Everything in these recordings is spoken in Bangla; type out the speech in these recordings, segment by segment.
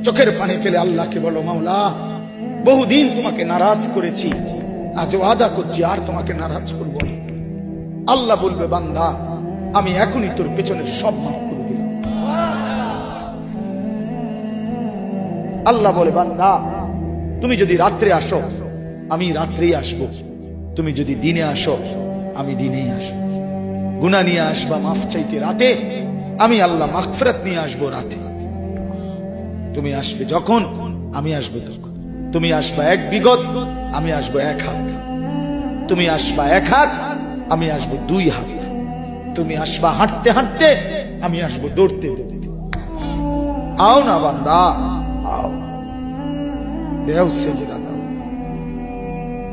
চোখের পানি ফেলে আল্লাহকে বলো, মাওলা বহুদিন তোমাকে নারাজ করেছি, আজ ওয়াদা করছি আর তোমাকে নারাজ করবো না। আল্লাহ বলবে, বান্দা আমি এখনই তোর পেছনের সব মাফ করে দিলাম। আল্লাহ বলে, বান্দা তুমি যদি রাত্রে আসো আমি রাত্রেই আসবো, তুমি যদি দিনে আসো আমি দিনেই আসবো। গুনাহ নিয়ে আসবা মাফ চাইতে রাতে, আমি আল্লাহ মাগফিরাত নিয়ে আসবো রাতে। তুমি আসবে যখন আমি আসবো তখন। তুমি আসবা এক বিগত, আমি আসবো এক হাত। তুমি আসবা এক হাত, আমি আসবো দুই হাত। তুমি আসবা হাঁটতে হাঁটতে, আমি আসবো দৌড়তে দৌড়তে। আও না বান্দা, আও, দেও সেজদা দাও,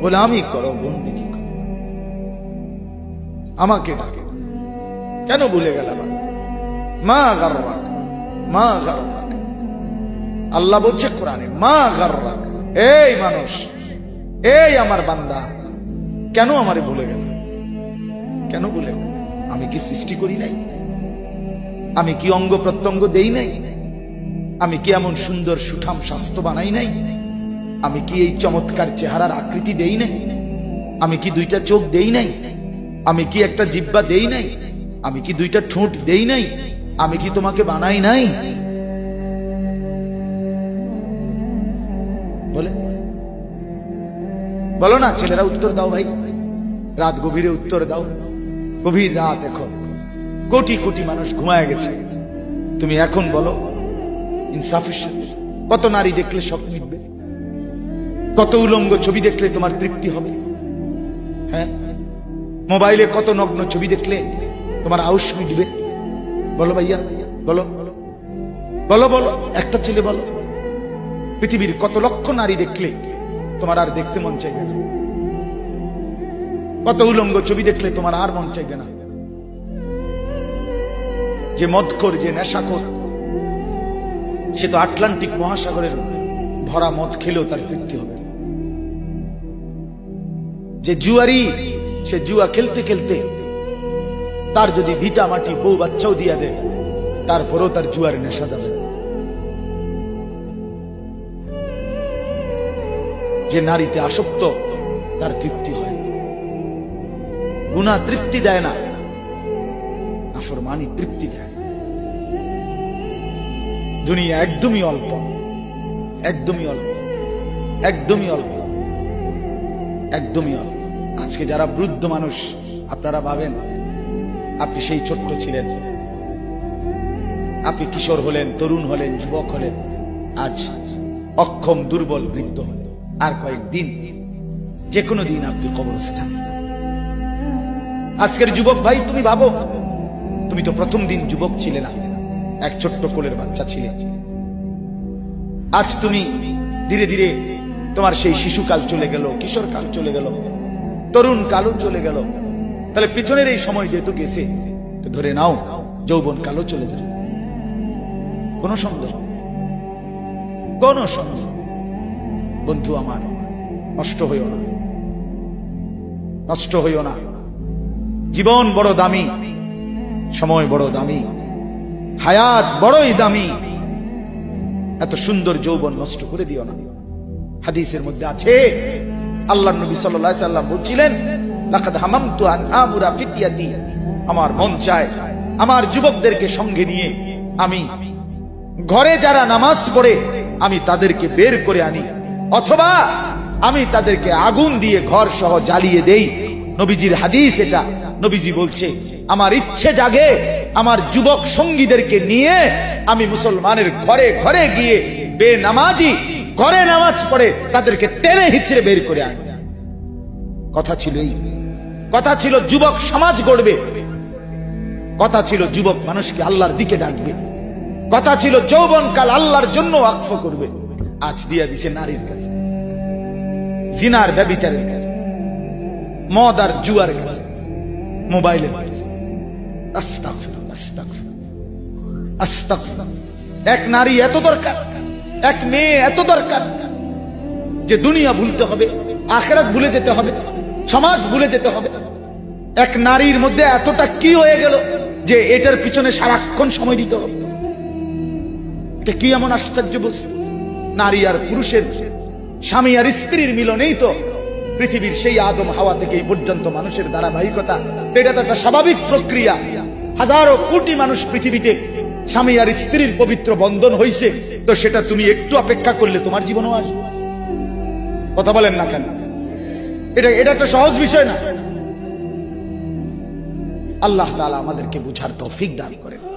গোলামি করো, বন্দেগী করো, আমাকে ডাকে। কেন ভুলে গেলাম? মা গাররাক, মা গাররাক। আল্লাহ বলছে কোরআনে, মা গাররাক। এই মানুষ, এই আমার বান্দা, কেন আমারে ভুলে গেল? কেন ভুলে গেল? আমি কি সৃষ্টি করি নাই? আমি কি অঙ্গ প্রত্যঙ্গ দেই নাই? আমি কি এমন সুন্দর সুঠাম স্বাস্থ্য বানাই নাই? আমি কি এই চমৎকার চেহারার আকৃতি দেই নাই? আমি কি দুইটা চোখ দেই নাই? আমি কি একটা জিহ্বা দেই নাই? আমি কি দুইটা ঠোঁট দেই নাই? আমি কি তোমাকে বানাই নাই? বলে বলো না ছেলেরা, উত্তর দাও ভাই, রাত গভীরে উত্তর দাও। গভীর রাত, এখন কোটি কোটি মানুষ ঘুমায় গেছে। তুমি এখন বলো ইনসাফের সাথে, কত নারী দেখলে শখ মিটবে? কত উলঙ্গ ছবি দেখলে তোমার তৃপ্তি হবে? হ্যাঁ, মোবাইলে কত নগ্ন ছবি দেখলে তোমার আউশ মিটবে? বলো ভাইয়া, বলো বলো বলো, একটা ছেলে বলো। পৃথিবীর কত লক্ষ নারী দেখলে তোমার আর দেখতে মন চাইবে না? কত উলঙ্গ ছবি দেখলে তোমার আর মন চাইবে না? যে মদখোর, যে নেশাখোর, সে তো আটলান্টিক মহাসাগরের ভরা মদ খেলেও তার তৃপ্তি হবে। যে জুয়ারি, সে জুয়া খেলতে খেলতে তার যদি ভিটা মাটি বউ বাচ্চাও দিয়া দেয়, তারপরেও তার জুয়ার নেশা যাবে। যে নারীতে আসক্ত, তার তৃপ্তি হয়। গুনাহ তৃপ্তি দেয় না, নাফরমানি তৃপ্তি দেয়। দুনিয়া একদমই অল্প, একদমই অল্প, একদমই অল্প, একদমই অল্প। আজকে যারা বৃদ্ধ মানুষ, আপনারা ভাবেন আপনি সেই ছোট্ট ছিলেন, আপনি কিশোর হলেন, তরুণ হলেন, যুবক হলেন, আজ অক্ষম দুর্বল বৃদ্ধ হলেন। আর কয়েকদিন, যে কোনো দিন আপনি কবরস্থান। আজকের যুবক ভাই, তুমি ভাবো, তুমি তো প্রথম দিন যুবক ছিলে না, এক ছোট্ট কোলের বাচ্চা ছিলে। আজ তুমি ধীরে ধীরে তোমার সেই শিশুকাল চলে গেল, কিশোর কাল চলে গেল, তরুণ কালও চলে গেল। তাহলে পিছনের এই সময় যেহেতু গেছে, তো ধরে নাও যৌবন কালও চলে যাবে। কোনো সন্দেহ, কোন সন্দেহ। বন্ধু আমার, নষ্ট হইও না, নষ্ট হইও না। জীবন বড় দামি, সময় বড় দামি, হায়াত বড়ই দামি। এত সুন্দর যৌবন নষ্ট করে দিও না। হাদিসের মধ্যে আছে, আল্লাহর নবী সাল্লাল্লাহু আলাইহি ওয়াসাল্লাম বলছিলেন, লাকাদ হামামতু আন আমুরা ফিতিয়াতি, আমার মন চায় আমার যুবকদেরকে সঙ্গে নিয়ে আমি ঘরে যারা নামাজ পড়ে আমি তাদেরকে বের করে আনি, অথবা আমি তাদেরকে আগুন দিয়ে ঘর সহ জ্বালিয়ে দেই। নবীজির হাদিস এটা। নবীজি বলছে, আমার ইচ্ছে জাগে আমার যুবক সঙ্গীদেরকে নিয়ে আমি মুসলমানের ঘরে ঘরে গিয়ে বেনামাজি ঘরে নামাজ পড়ে তাদেরকে টেনে হিচড়ে বের করে আনি। কথা ছিল এই, কথা ছিল যুবক সমাজ গড়বে, কথা ছিল যুবক মানুষকে আল্লাহর দিকে ডাকবে, কথা ছিল যৌবনকাল আল্লাহর জন্য ওয়াকফ করবে। আজ দিয়া দিছে নারীর কাছে, জিনার ব্যভিচারের কাছে, মদ আর জুয়ার কাছে, মোবাইলের কাছে। আস্তাগফিরুল্লাহ, আস্তাগফিরুল্লাহ, আস্তাগফিরুল্লাহ। এক নারী এত দরকার, এক মেয়ে এত দরকার যে দুনিয়া ভুলতে হবে, আখিরাত ভুলে যেতে হবে, সমাজ ভুলে যেতে হবে। এক নারীর মধ্যে এতটা কি হয়ে গেল যে এটার পিছনে সারাক্ষণ সময় দিতে হবে। এটা কি এমন আশ্চর্য বস্তু? নারী আর পুরুষের, স্বামী আর স্ত্রীর মিলনেই তো পৃথিবীর সেই আদম হাওয়া থেকে এই পর্যন্ত মানুষের ধারাবাহিকতা। এটা তো একটা স্বাভাবিক প্রক্রিয়া। হাজারো কোটি মানুষ পৃথিবীতে স্বামী আর স্ত্রীর পবিত্র বন্ধন হইছে, তো সেটা তুমি একটু অপেক্ষা করলে তোমার জীবনও আসবে। কথা বলেন না কেন? এটা একটা সহজ বিষয় না। আল্লাহ তাআলা আমাদেরকে বুঝার তৌফিক দান করেন।